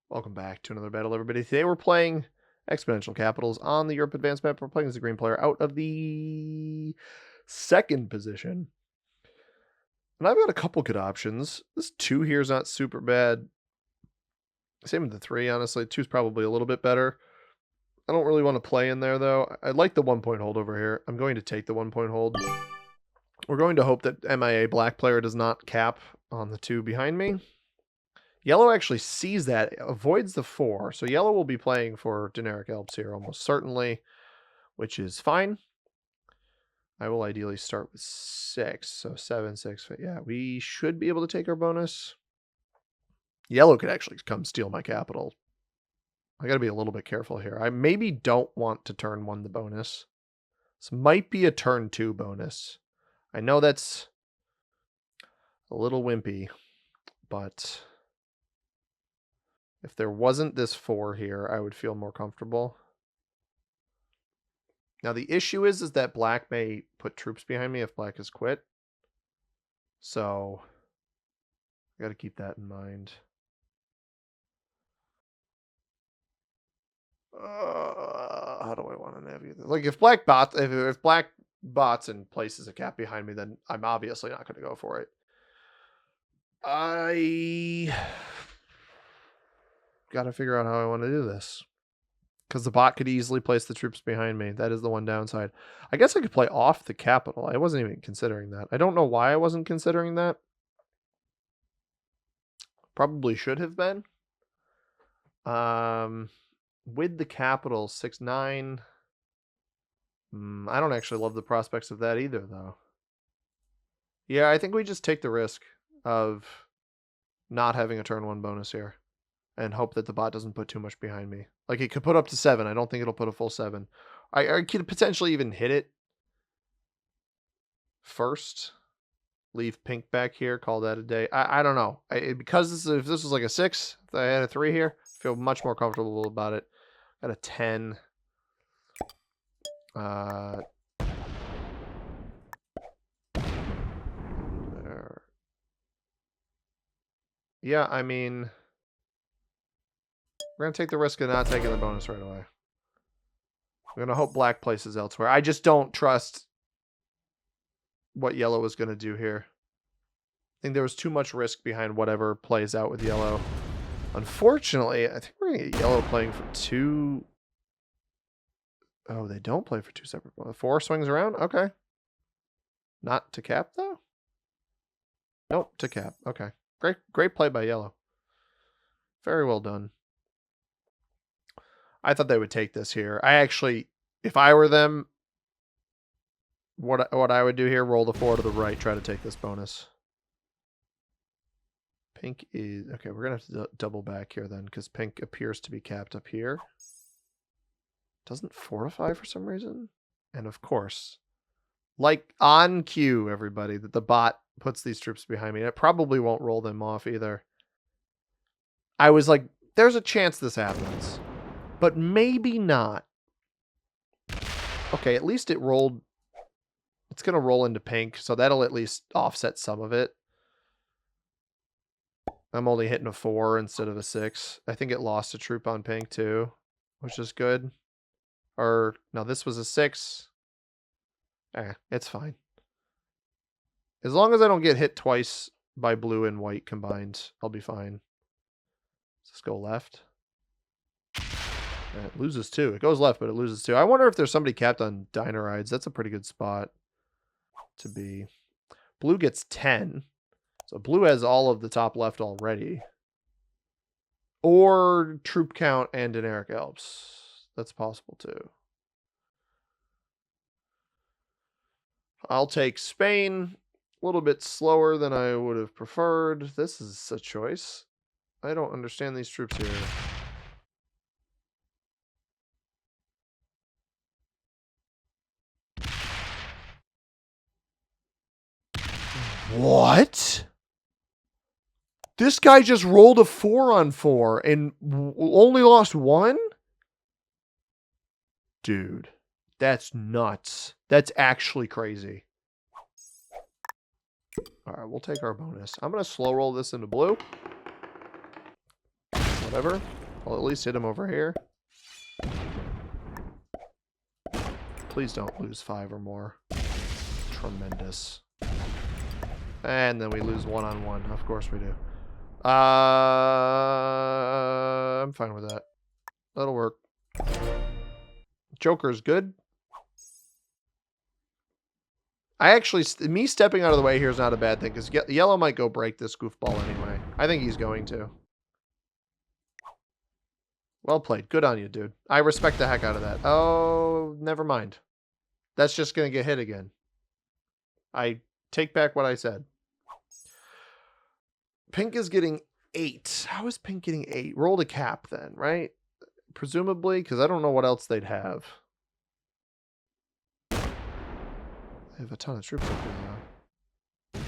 Welcome back to another battle, everybody. Today we're playing Exponential Capitals on the Europe Advanced map. We're playing as a green player out of the second position. And I've got a couple good options. This 2 here is not super bad. Same with the 3, honestly. 2 is probably a little bit better. I don't really want to play in there, though. I like the 1-point hold over here. I'm going to take the 1-point hold. We're going to hope that MIA black player does not cap on the 2 behind me. Yellow actually sees that, avoids the 4. So yellow will be playing for generic Alps here almost certainly, which is fine. I will ideally start with 6. So 7, 6. Yeah, we should be able to take our bonus. Yellow could actually come steal my capital. I got to be a little bit careful here. I maybe don't want to turn 1 the bonus. This might be a turn 2 bonus. I know that's a little wimpy, but if there wasn't this 4 here, I would feel more comfortable. Now, the issue is that black may put troops behind me if black has quit. So, I got to keep that in mind. How do I want to navigate this? Like, if black bots and places a cap behind me, then I'm obviously not going to go for it. I got to figure out how I want to do this. Because the bot could easily place the troops behind me. That is the one downside. I guess I could play off the capital. I wasn't even considering that. I don't know why I wasn't considering that. Probably should have been. With the capital, 6-9. I don't actually love the prospects of that either, though. Yeah, I think we just take the risk of not having a turn 1 bonus here. And hope that the bot doesn't put too much behind me. Like, it could put up to 7. I don't think it'll put a full 7. I could potentially even hit it first. Leave pink back here. Call that a day. I don't know. Because if this was like a 6, if I had a 3 here, I feel much more comfortable about it. Got a 10. There. Yeah, I mean, we're going to take the risk of not taking the bonus right away. I'm going to hope black places elsewhere. I just don't trust what yellow is going to do here. I think there was too much risk behind whatever plays out with yellow. Unfortunately, I think we're going to get yellow playing for 2. Oh, they don't play for 2 separate. 4 swings around? Okay. Not to cap, though? Nope, to cap. Okay. Great play by yellow. Very well done. I thought they would take this here. I actually, if I were them, what I would do here, roll the 4 to the right, try to take this bonus. Pink is, okay, we're going to have to double back here then, because pink appears to be capped up here. Doesn't fortify for some reason. And of course, like on cue, everybody, that the bot puts these troops behind me. And it probably won't roll them off either. I was like, there's a chance this happens. But maybe not. Okay, at least it rolled. It's going to roll into pink, so that'll at least offset some of it. I'm only hitting a 4 instead of a 6. I think it lost a troop on pink too, which is good. Or, no, this was a 6. It's fine. As long as I don't get hit twice by blue and white combined, I'll be fine. Let's go left. It loses 2. It goes left, but it loses 2. I wonder if there's somebody capped on Dinarides. That's a pretty good spot to be. Blue gets 10. So blue has all of the top left already. Or troop count and generic Alps. That's possible too. I'll take Spain. A little bit slower than I would have preferred. This is a choice. I don't understand these troops here. What? This guy just rolled a 4 on 4 and only lost 1? Dude, that's nuts. That's actually crazy. All right, we'll take our bonus. I'm going to slow roll this into blue. Whatever. I'll at least hit him over here. Please don't lose 5 or more. Tremendous. And then we lose 1-on-1. Of course we do. I'm fine with that. That'll work. Joker's good. Me stepping out of the way here is not a bad thing, because yellow might go break this goofball anyway. I think he's going to. Well played. Good on you, dude. I respect the heck out of that. Oh, never mind. That's just going to get hit again. I take back what I said. Pink is getting 8. How is Pink getting 8? Rolled a cap then, right? Presumably, because I don't know what else they'd have. They have a ton of troops up here now.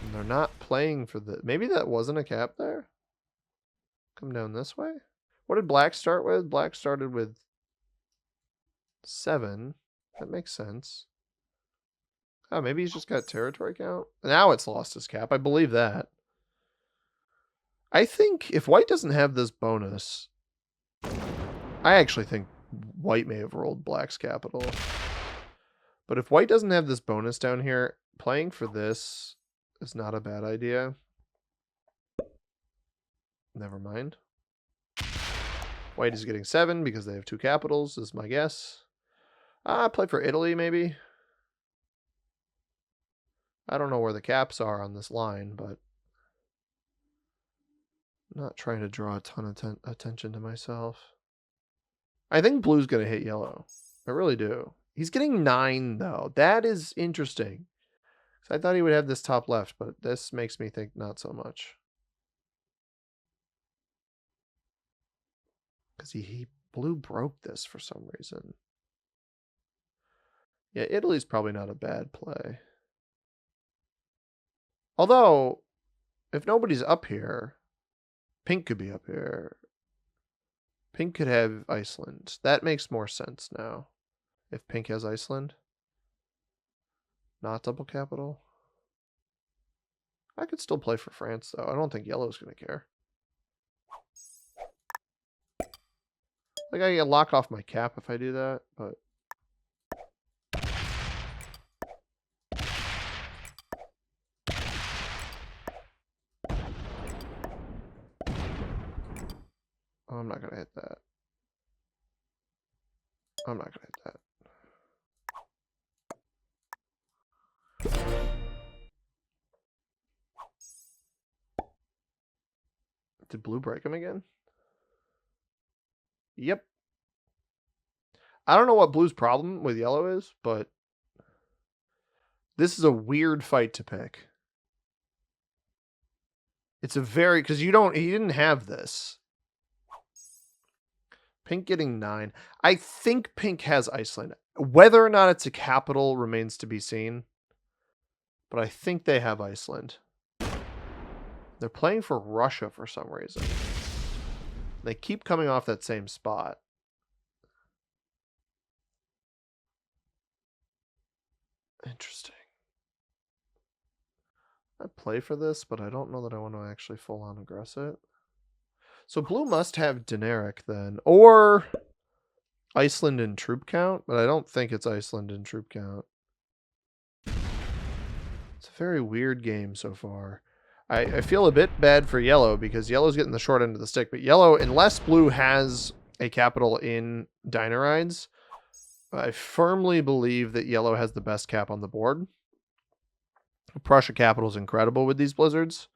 And they're not playing for the... Maybe that wasn't a cap there? Come down this way? What did Black start with? Black started with 7. That makes sense. Oh, maybe he's just got territory count. Now it's lost his cap. I believe that. I think if White doesn't have this bonus, I actually think White may have rolled Black's capital. But if White doesn't have this bonus down here, playing for this is not a bad idea. Never mind. White is getting 7 because they have 2 capitals, is my guess. Play for Italy, maybe. I don't know where the caps are on this line, but I'm not trying to draw a ton of attention to myself. I think blue's going to hit yellow. I really do. He's getting 9, though. That is interesting. I thought he would have this top left, but this makes me think not so much. Because blue broke this for some reason. Yeah, Italy's probably not a bad play. Although, if nobody's up here, Pink could be up here. Pink could have Iceland. That makes more sense now. If Pink has Iceland. Not double capital. I could still play for France, though. I don't think yellow's going to care. Like, I get lock off my cap if I do that, but... Oh, I'm not going to hit that. I'm not going to hit that. Did blue break him again? Yep. I don't know what blue's problem with yellow is, but this is a weird fight to pick. It's a very... Because he didn't have this. Pink getting 9. I think Pink has Iceland. Whether or not it's a capital remains to be seen. But I think they have Iceland. They're playing for Russia for some reason. They keep coming off that same spot. Interesting. I play for this, but I don't know that I want to actually full-on aggress it. So blue must have Daenerys then. Or Iceland in troop count, but I don't think it's Iceland in troop count. It's a very weird game so far. I feel a bit bad for yellow because yellow's getting the short end of the stick, but yellow, unless blue has a capital in Dinarides, I firmly believe that yellow has the best cap on the board. Prussia capital is incredible with these blizzards.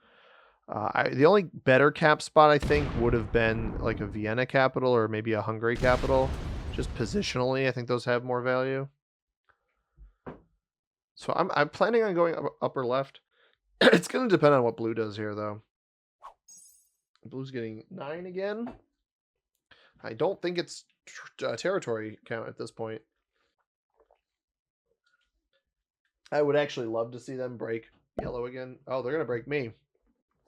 The only better cap spot, I think, would have been like a Vienna capital or maybe a Hungary capital. Just positionally, I think those have more value. So I'm planning on going upper left. It's going to depend on what blue does here, though. Blue's getting 9 again. I don't think it's territory count at this point. I would actually love to see them break yellow again. Oh, they're going to break me.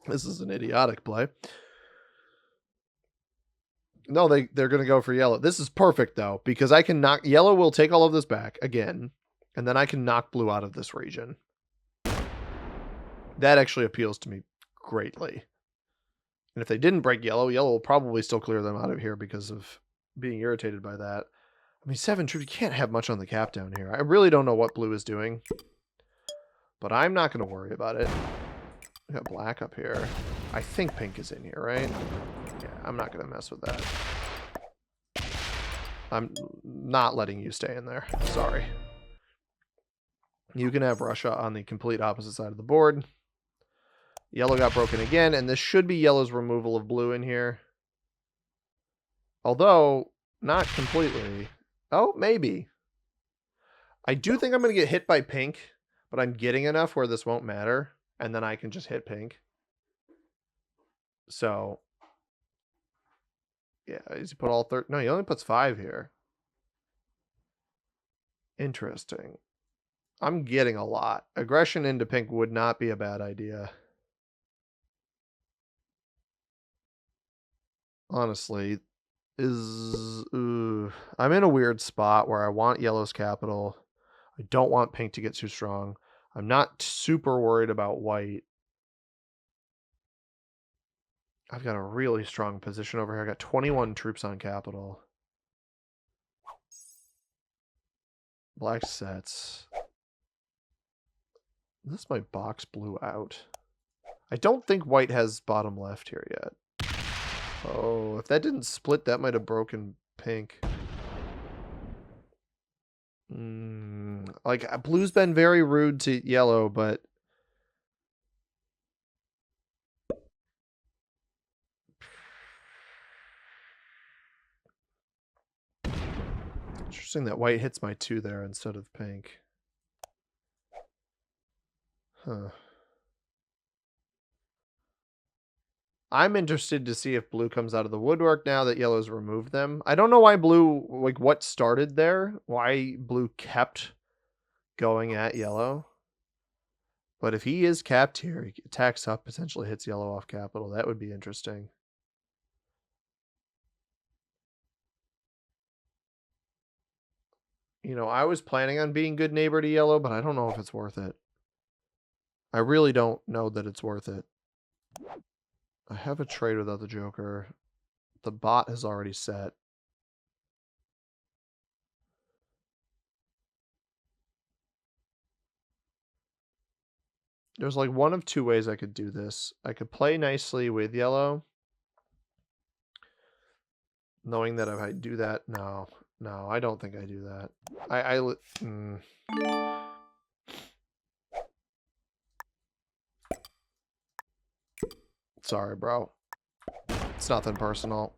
This is an idiotic play. No, they're going to go for yellow. This is perfect, though, because I can knock... Yellow will take all of this back again, and then I can knock blue out of this region. That actually appeals to me greatly. And if they didn't break yellow, yellow will probably still clear them out of here because of being irritated by that. I mean, 7 troops, you can't have much on the cap down here. I really don't know what blue is doing, but I'm not going to worry about it. We got black up here. I think pink is in here, right? Yeah, I'm not going to mess with that. I'm not letting you stay in there. Sorry. You can have Russia on the complete opposite side of the board. Yellow got broken again, and this should be yellow's removal of blue in here. Although, not completely. Oh, maybe. I do think I'm going to get hit by pink, but I'm getting enough where this won't matter, and then I can just hit pink. So, yeah, does he put all 30? No, he only puts 5 here. Interesting. I'm getting a lot. Aggression into pink would not be a bad idea. Honestly, I'm in a weird spot where I want yellow's capital. I don't want pink to get too strong. I'm not super worried about white. I've got a really strong position over here. I got 21 troops on capital. Black sets. This might box blue out. I don't think white has bottom left here yet. Oh, if that didn't split, that might have broken pink. Like, blue's been very rude to yellow, but... Interesting that white hits my 2 there instead of pink. Huh. I'm interested to see if blue comes out of the woodwork now that yellow's removed them. I don't know why blue, like what started there, why blue kept going at yellow. But if he is capped here, he attacks up, potentially hits yellow off capital. That would be interesting. You know, I was planning on being good neighbor to yellow, but I don't know if it's worth it. I really don't know that it's worth it. I have a trade without the Joker. The bot has already set. There's like one of 2 ways I could do this. I could play nicely with yellow, knowing that if I do that, no, I don't think I do that. Sorry, bro. It's nothing personal.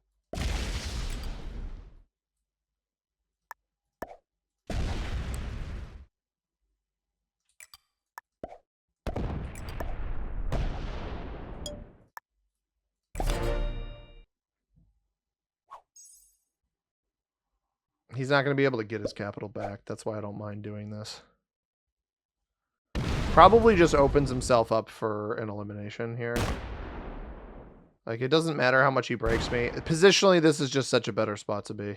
He's not going to be able to get his capital back. That's why I don't mind doing this. Probably just opens himself up for an elimination here. Like, it doesn't matter how much he breaks me. Positionally, this is just such a better spot to be.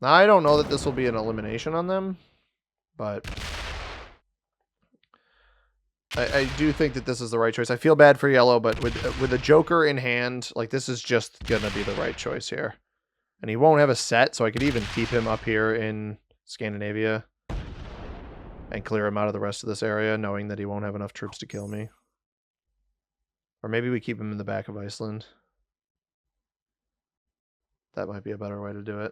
Now, I don't know that this will be an elimination on them, but I do think that this is the right choice. I feel bad for yellow, but with a Joker in hand, like, this is just going to be the right choice here. And he won't have a set, so I could even keep him up here in Scandinavia and clear him out of the rest of this area, knowing that he won't have enough troops to kill me. Or maybe we keep him in the back of Iceland. That might be a better way to do it.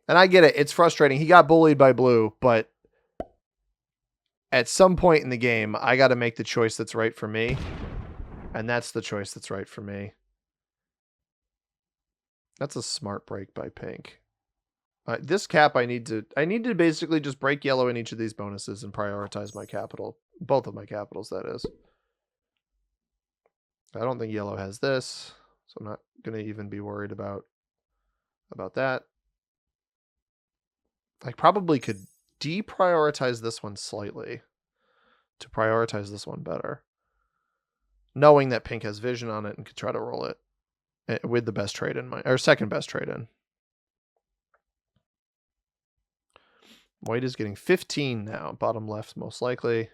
And I get it. It's frustrating. He got bullied by blue, but at some point in the game, I got to make the choice that's right for me. And that's the choice that's right for me. That's a smart break by pink. This cap, I need to basically just break yellow in each of these bonuses and prioritize my capital. Both of my capitals, that is. I don't think yellow has this, so I'm not going to even be worried about that. I probably could deprioritize this one slightly to prioritize this one better, knowing that pink has vision on it and could try to roll it with the best trade in mind, or second best trade in. White is getting 15 now, bottom left most likely.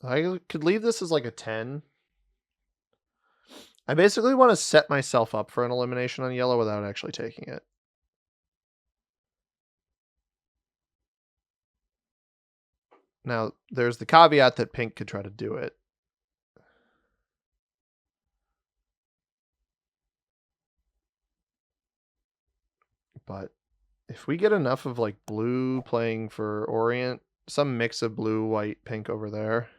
I could leave this as like a 10. I basically want to set myself up for an elimination on yellow without actually taking it. Now, there's the caveat that pink could try to do it. But if we get enough of like blue playing for Orient, some mix of blue, white, pink over there.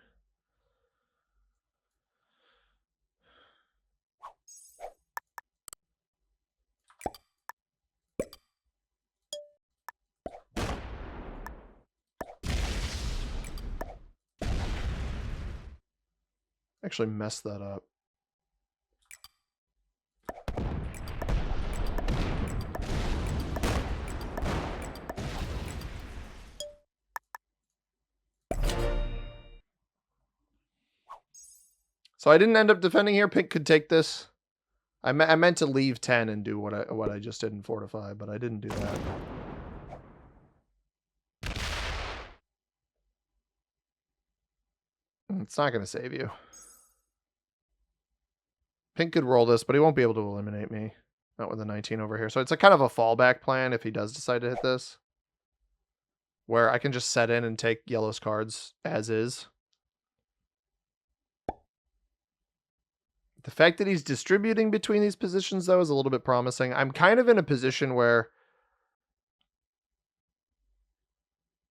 Actually messed that up. So I didn't end up defending here. Pink could take this. I meant to leave 10 and do what I just did in Fortify, but I didn't do that. It's not going to save you. Pink could roll this, but he won't be able to eliminate me. Not with a 19 over here. So it's a kind of a fallback plan if he does decide to hit this. Where I can just set in and take yellow's cards as is. The fact that he's distributing between these positions, though, is a little bit promising. I'm kind of in a position where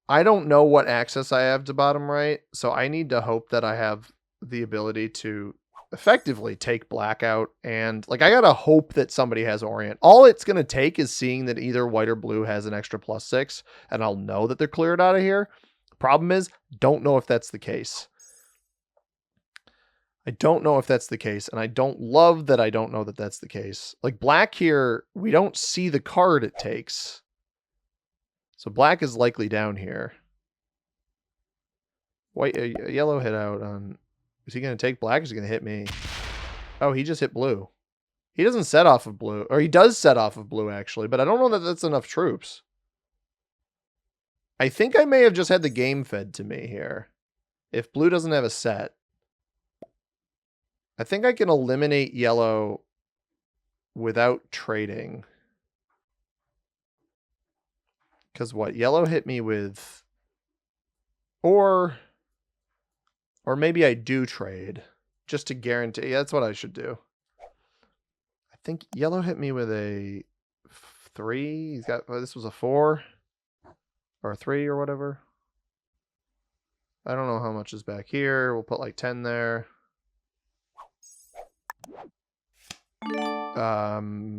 I don't know what access I have to bottom right, so I need to hope that I have the ability to effectively take black out. And, like, I gotta hope that somebody has Orient. All it's going to take is seeing that either white or blue has an extra +6, and I'll know that they're cleared out of here. Problem is, don't know if that's the case. I don't know if that's the case, and I don't love that I don't know that that's the case. Like, black here, we don't see the card it takes. So black is likely down here. White, yellow hit out on... Is he going to take black or is he going to hit me? Oh, he just hit blue. He doesn't set off of blue. Or he does set off of blue, actually, but I don't know that that's enough troops. I think I may have just had the game fed to me here. If blue doesn't have a set. I think I can eliminate yellow without trading. Because what? Yellow hit me with... Or maybe I do trade. Just to guarantee. Yeah, that's what I should do. I think yellow hit me with a 3. He's got... this was a 4. Or a 3 or whatever. I don't know how much is back here. We'll put like 10 there.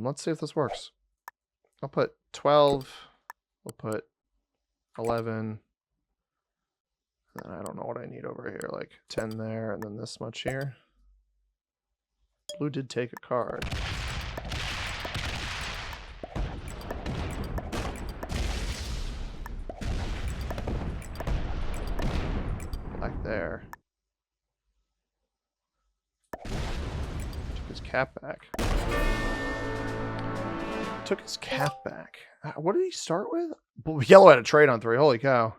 Let's see if this works. I'll put 12. We'll put 11. And I don't know what I need over here. Like 10 there, and then this much here. Blue did take a card. Black there. Took his cap back. Took his cap back. What did he start with? Yellow had a trade on 3. Holy cow.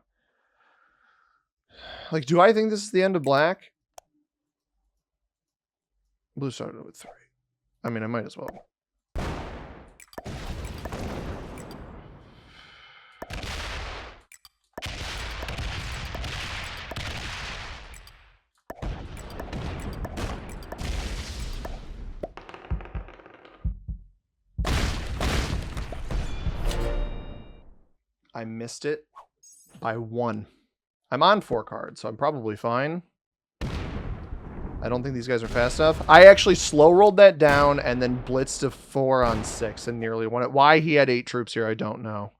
Like, do I think this is the end of black? Blue started with 3. I mean, I might as well. I missed it by 1. I'm on 4 cards, so I'm probably fine. I don't think these guys are fast enough. I actually slow rolled that down and then blitzed a 4 on 6 and nearly won it. Why he had 8 troops here, I don't know.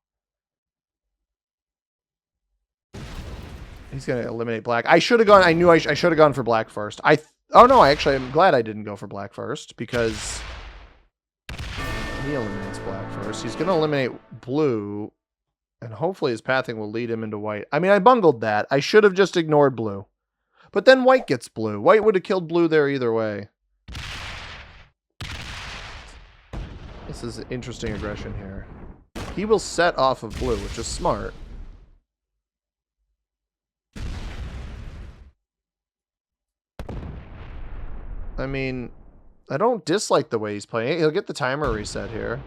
He's going to eliminate black. I should have gone. I knew I should have gone for black first. Oh, no, I'm glad I didn't go for black first because he eliminates black first. He's going to eliminate blue. And hopefully his pathing will lead him into white. I mean, I bungled that. I should have just ignored blue. But then white gets blue. White would have killed blue there either way. This is interesting aggression here. He will set off of blue, which is smart. I mean, I don't dislike the way he's playing. He'll get the timer reset here.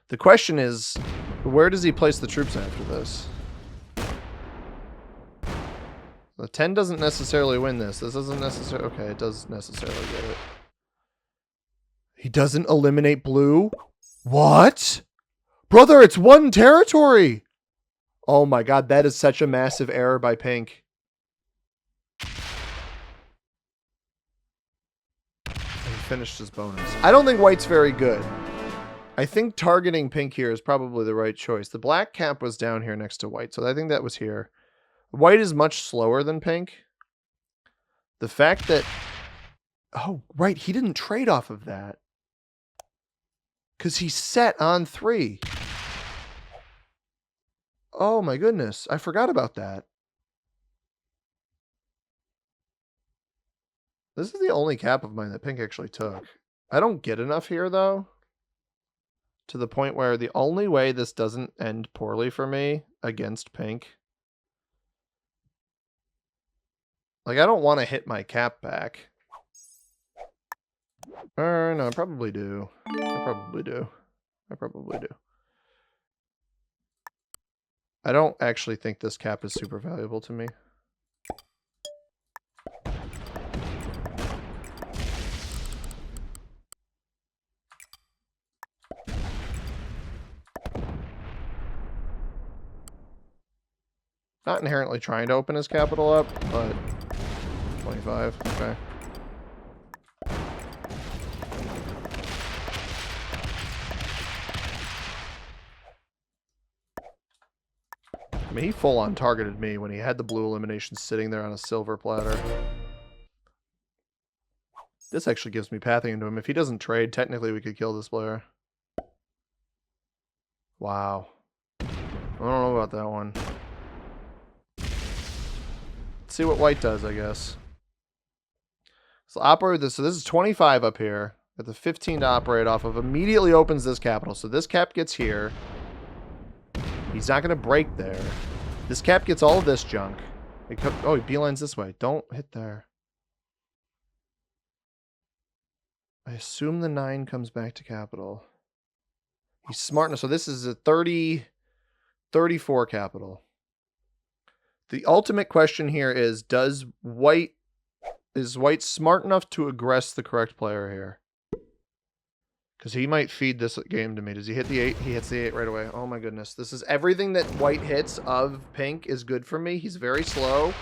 The question is, where does he place the troops after this? The 10 doesn't necessarily win this. This doesn't necessarily... Okay, it does necessarily get it. He doesn't eliminate blue? What? Brother, it's one territory! Oh my god, that is such a massive error by pink. And he finished his bonus. I don't think white's very good. I think targeting pink here is probably the right choice. The black cap was down here next to white, so I think that was here. White is much slower than pink. The fact that... Oh, right, he didn't trade off of that. Because he's set on 3. Oh my goodness, I forgot about that. This is the only cap of mine that pink actually took. I don't get enough here, though. To the point where the only way this doesn't end poorly for me against pink... Like, I don't want to hit my cap back. No, I probably do. I probably do. I don't actually think this cap is super valuable to me. Not inherently trying to open his capital up, but 25, okay. I mean, he full-on targeted me when he had the blue elimination sitting there on a silver platter. This actually gives me pathing into him. If he doesn't trade, technically we could kill this player. Wow. I don't know about that one. Let's see what white does, I guess. So operate this. So this is 25 up here. Got the 15 to operate off of. Immediately opens this capital. So this cap gets here. He's not going to break there. This cap gets all of this junk. Oh, he beelines this way. Don't hit there. I assume the 9 comes back to capital. He's smart enough. So this is a 34 capital. The ultimate question here is, is white smart enough to aggress the correct player here? Because he might feed this game to me. Does he hit the 8? He hits the 8 right away. Oh my goodness. This is everything that white hits of pink is good for me. He's very slow.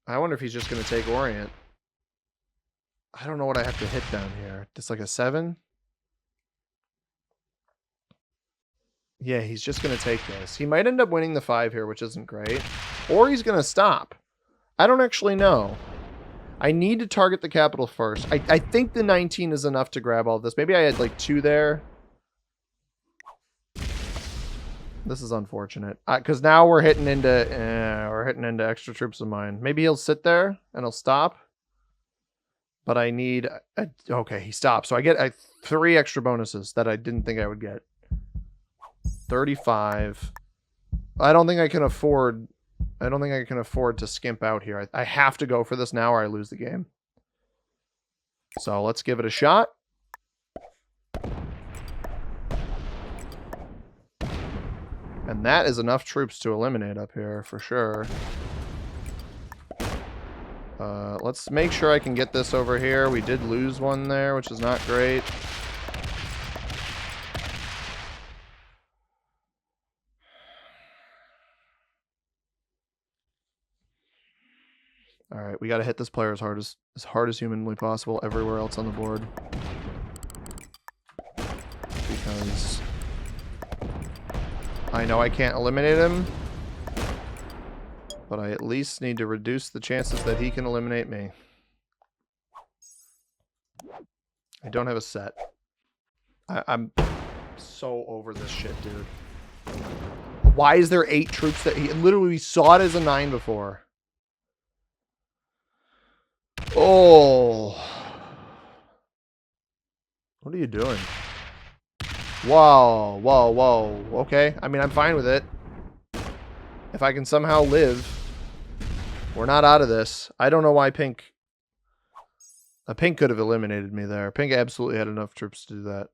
I wonder if he's just going to take Orient. I don't know what I have to hit down here. Just like a 7? Yeah, he's just going to take this. He might end up winning the 5 here, which isn't great. Or he's going to stop. I don't actually know. I need to target the capital first. I think the 19 is enough to grab all this. Maybe I had like 2 there. This is unfortunate. Because now we're hitting into extra troops of mine. Maybe he'll sit there and he'll stop. But I need... okay, he stops. So I get 3 extra bonuses that I didn't think I would get. 35. I don't think I can afford to skimp out here. I have to go for this now or I lose the game. So let's give it a shot. And that is enough troops to eliminate up here for sure. Let's make sure I can get this over here. We did lose one there, which is not great. All right, we got to hit this player as hard as humanly possible everywhere else on the board. Because I know I can't eliminate him, but I at least need to reduce the chances that he can eliminate me. I don't have a set. I'm so over this shit, dude. Why is there 8 troops that he literally, we saw it as a 9 before? Oh. What are you doing? Whoa, whoa, whoa. Okay. I mean, I'm fine with it. If I can somehow live We're not out of this. I don't know why Pink... Pink could have eliminated me there. Pink absolutely had enough troops to do that.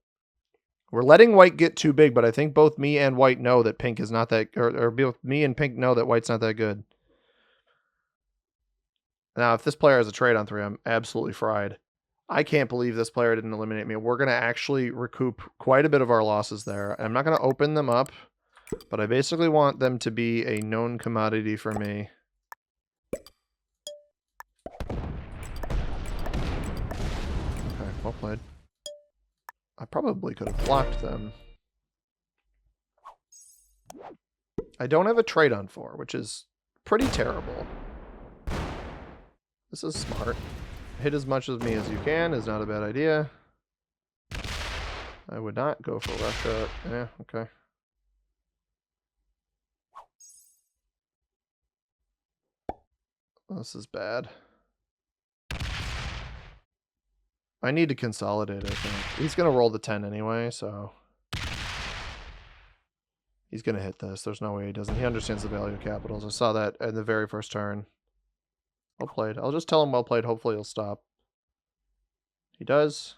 We're letting White get too big, but I think both me and White know that Pink is not that... Or both me and Pink know that White's not that good. Now, if this player has a trade on 3, I'm absolutely fried. I can't believe this player didn't eliminate me. We're going to actually recoup quite a bit of our losses there. I'm not going to open them up, but I basically want them to be a known commodity for me. Okay, well played. I probably could have blocked them. I don't have a trade on 4, which is pretty terrible. This is smart. Hit as much of me as you can is not a bad idea. I would not go for Russia. Yeah, okay. This is bad. I need to consolidate, I think. He's going to roll the 10 anyway, so... He's going to hit this. There's no way he doesn't. He understands the value of capitals. I saw that in the very first turn. Well played. I'll just tell him well played. Hopefully he'll stop. He does.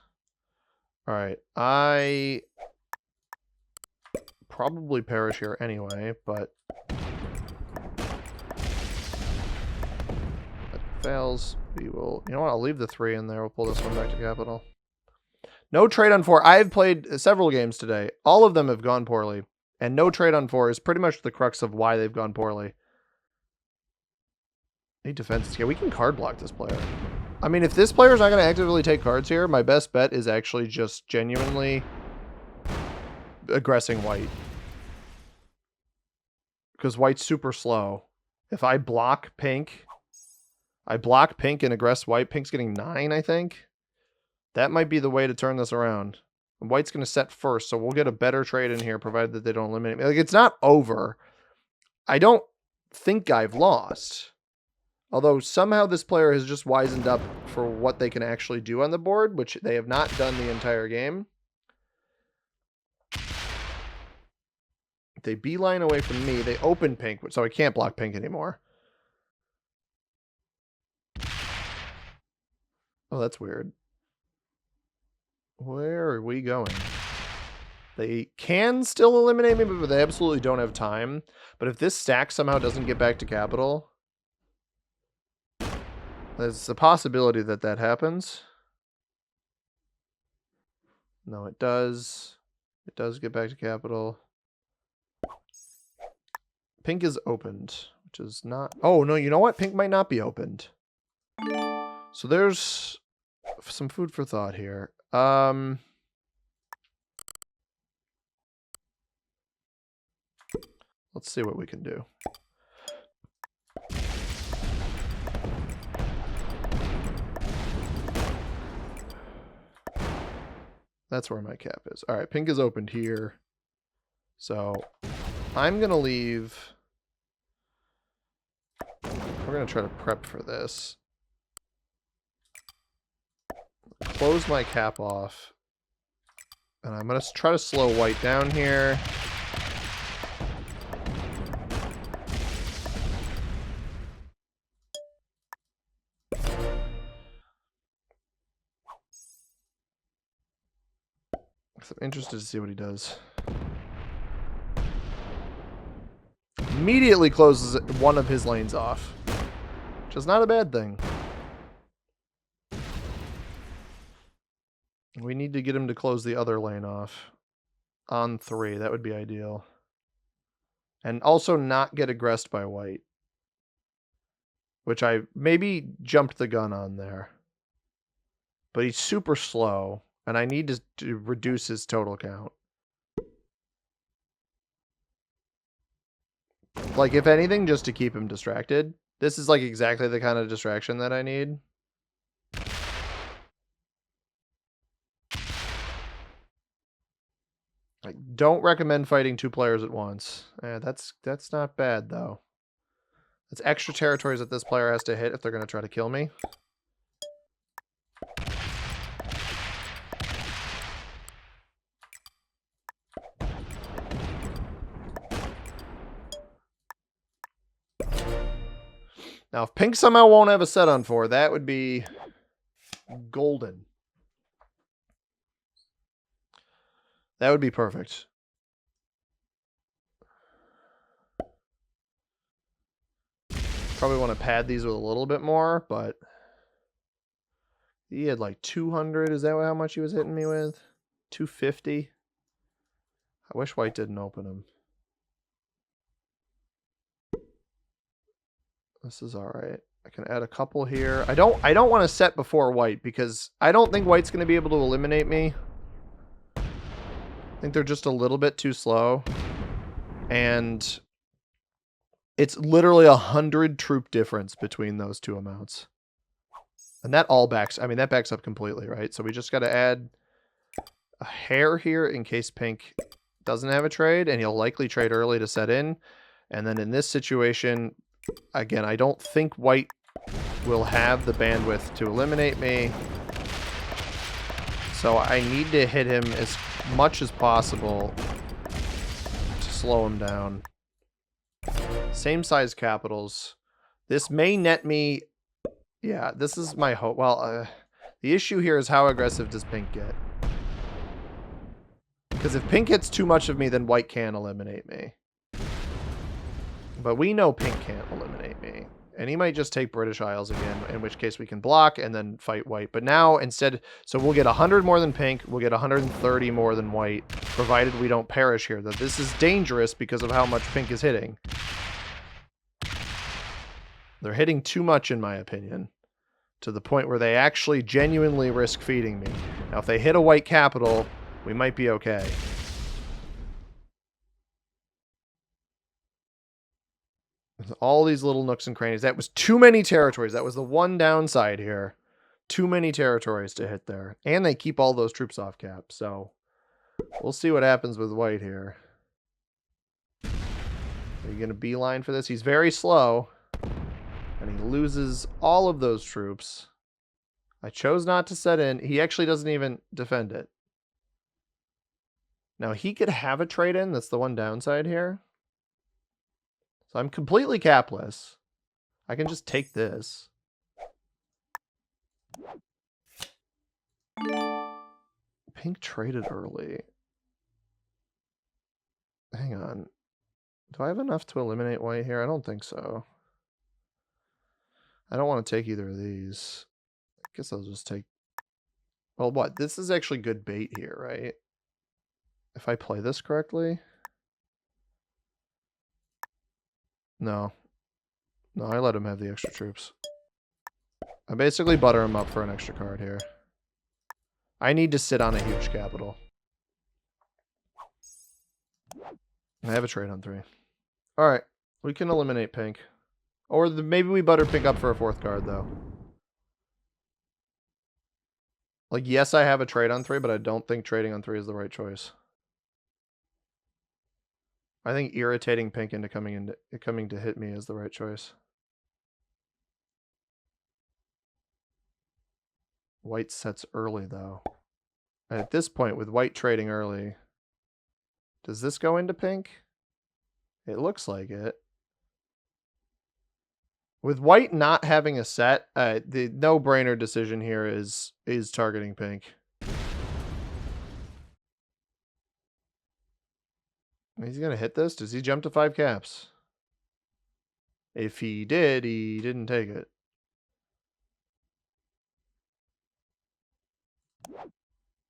Alright. I probably perish here anyway, but... That fails. We will... You know what? I'll leave the 3 in there. We'll pull this one back to capital. No trade on 4. I've played several games today. All of them have gone poorly. And no trade on 4 is pretty much the crux of why they've gone poorly. 8 defenses. Yeah, we can card block this player. I mean, if this player's not going to actively take cards here, my best bet is actually just genuinely aggressing White. Because White's super slow. If I block Pink, and aggress White. Pink's getting 9, I think. That might be the way to turn this around. And White's going to set first, so we'll get a better trade in here, provided that they don't eliminate me. Like, it's not over. I don't think I've lost. Although somehow this player has just wisened up for what they can actually do on the board, which they have not done the entire game. They beeline away from me. They open Pink, so I can't block Pink anymore. Oh, that's weird. Where are we going? They can still eliminate me, but they absolutely don't have time. But if this stack somehow doesn't get back to capital... There's a possibility that that happens. No, it does. It does get back to capital. Pink is opened, which is not... Oh, no, you know what? Pink might not be opened. So there's some food for thought here. Let's see what we can do. That's where my cap is. All right, Pink is opened here. So I'm going to leave. We're going to try to prep for this. Close my cap off. And I'm going to try to slow White down here. I'm interested to see what he does. Immediately closes one of his lanes off, which is not a bad thing. We need to get him to close the other lane off on 3. That would be ideal. And also not get aggressed by White, which I maybe jumped the gun on there. But he's super slow. And I need to reduce his total count. Like, if anything, just to keep him distracted. This is, like, exactly the kind of distraction that I need. I don't recommend fighting 2 players at once. That's not bad, though. That's extra territories that this player has to hit if they're going to try to kill me. Now, if pink somehow won't have a set on 4, that would be golden. That would be perfect. Probably want to pad these with a little bit more, but he had like 200. Is that how much he was hitting me with? 250. I wish white didn't open him. This is all right. I can add a couple here. I don't want to set before white because I don't think white's going to be able to eliminate me. I think they're just a little bit too slow. And it's literally 100 troop difference between those two amounts. And that all backs, I mean, that backs up completely, right? So we just got to add a hair here in case pink doesn't have a trade, and he'll likely trade early to set in. And then in this situation, again, I don't think white will have the bandwidth to eliminate me. So I need to hit him as much as possible to slow him down. Same size capitals. This may net me... Yeah, this is my hope. Well, the issue here is how aggressive does pink get? Because if pink hits too much of me, then white can eliminate me. But we know pink can't eliminate me. And he might just take British Isles again, in which case we can block and then fight white. But now, instead... So we'll get 100 more than pink. We'll get 130 more than white, provided we don't perish here. That this is dangerous because of how much pink is hitting. They're hitting too much, in my opinion, to the point where they actually genuinely risk feeding me. Now, if they hit a white capital, we might be okay. There's all these little nooks and crannies. That was too many territories. That was the one downside here. Too many territories to hit there. And they keep all those troops off cap. So we'll see what happens with white here. Are you going to beeline for this? He's very slow. And he loses all of those troops. I chose not to set in. He actually doesn't even defend it. Now, he could have a trade in. That's the one downside here. So I'm completely capless. I can just take this. Pink traded early. Hang on. Do I have enough to eliminate white here? I don't think so. I don't want to take either of these. I guess I'll just take... Well, what? This is actually good bait here, right? If I play this correctly? No. No, I let him have the extra troops. I basically butter him up for an extra card here. I need to sit on a huge capital. I have a trade on 3. Alright. We can eliminate pink. Or maybe we butter pink up for a 4th card, though. Like, yes, I have a trade on 3, but I don't think trading on 3 is the right choice. I think irritating pink into coming to hit me is the right choice. White sets early, though. And at this point, with white trading early, does this go into pink? It looks like it. With white not having a set, the no-brainer decision here is targeting pink. He's going to hit this? Does he jump to 5 caps? If he did, he didn't take it.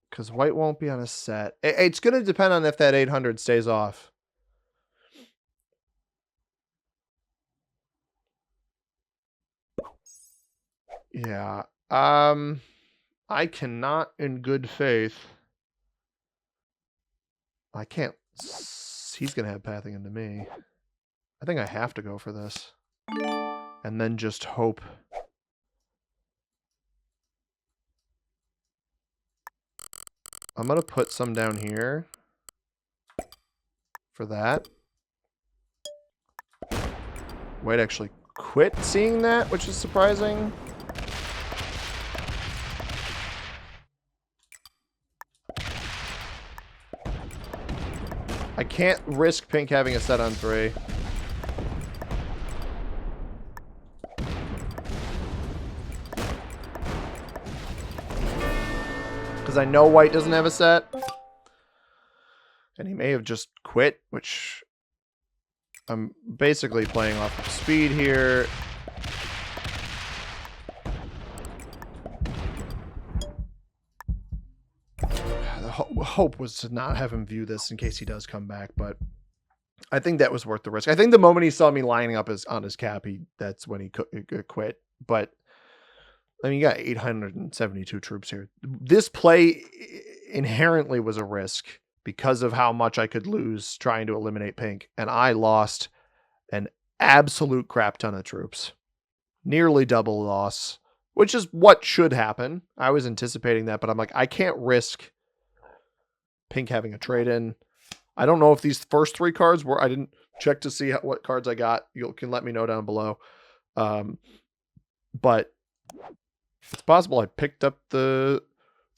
Because white won't be on a set. It's going to depend on if that 800 stays off. Yeah. I cannot, in good faith... I can't... He's going to have pathing into me. I think I have to go for this. And then just hope. I'm going to put some down here. For that. White actually quit seeing that, which is surprising. I can't risk pink having a set on 3. because I know white doesn't have a set. And he may have just quit, which I'm basically playing off of speed here. The hope was to not have him view this in case he does come back, but I think that was worth the risk. I think the moment he saw me lining up on his cap, that's when he quit. But I mean, you got 872 troops here. This play inherently was a risk because of how much I could lose trying to eliminate pink, and I lost an absolute crap ton of troops. Nearly double loss, which is what should happen. I was anticipating that, but I'm like, I can't risk pink having a trade-in. I don't know if these first 3 cards were, I didn't check to see what cards I got. You can let me know down below. But it's possible I picked up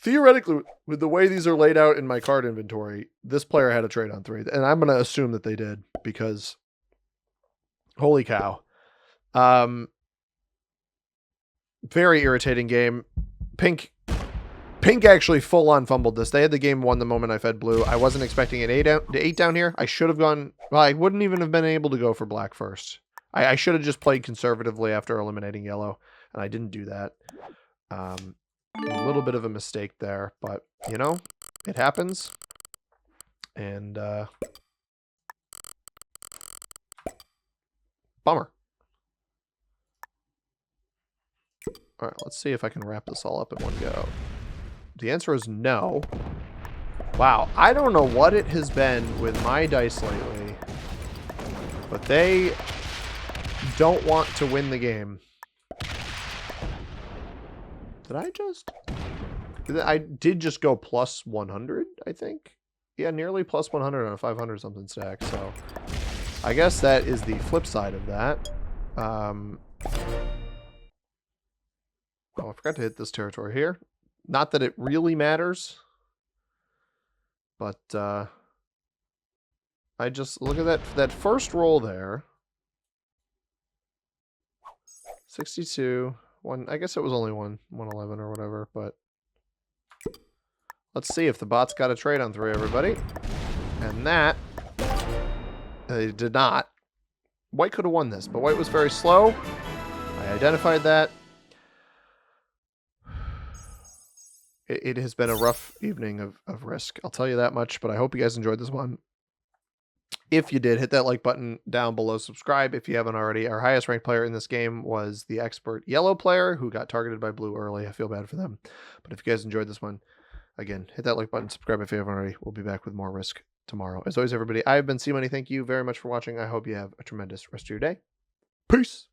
theoretically, with the way these are laid out in my card inventory, this player had a trade on 3. And I'm going to assume that they did because holy cow. Very irritating game. Pink actually full on fumbled this. They had the game won the moment I fed blue. I wasn't expecting an 8 down here. I should have gone, well, I wouldn't even have been able to go for black first. I should have just played conservatively after eliminating yellow, and I didn't do that. A little bit of a mistake there, but you know, it happens. And bummer. All right, let's see if I can wrap this all up in one go. The answer is no. Wow, I don't know what it has been with my dice lately, but they don't want to win the game. Did I just... I did just go plus 100, I think. Yeah, nearly plus 100 on a 500 something stack, so I guess that is the flip side of that. Oh, I forgot to hit this territory here. Not that it really matters, but I just look at that first roll there. 62, I guess it was only 111 or whatever, but let's see if the bot's got a trade on 3, everybody. And that they did not. White could have won this, but white was very slow. I identified that. It has been a rough evening of Risk. I'll tell you that much, but I hope you guys enjoyed this one. If you did, hit that like button down below. Subscribe if you haven't already. Our highest ranked player in this game was the expert yellow player who got targeted by blue early. I feel bad for them. But if you guys enjoyed this one, again, hit that like button. Subscribe if you haven't already. We'll be back with more Risk tomorrow. As always, everybody, I've been C-Money. Thank you very much for watching. I hope you have a tremendous rest of your day. Peace.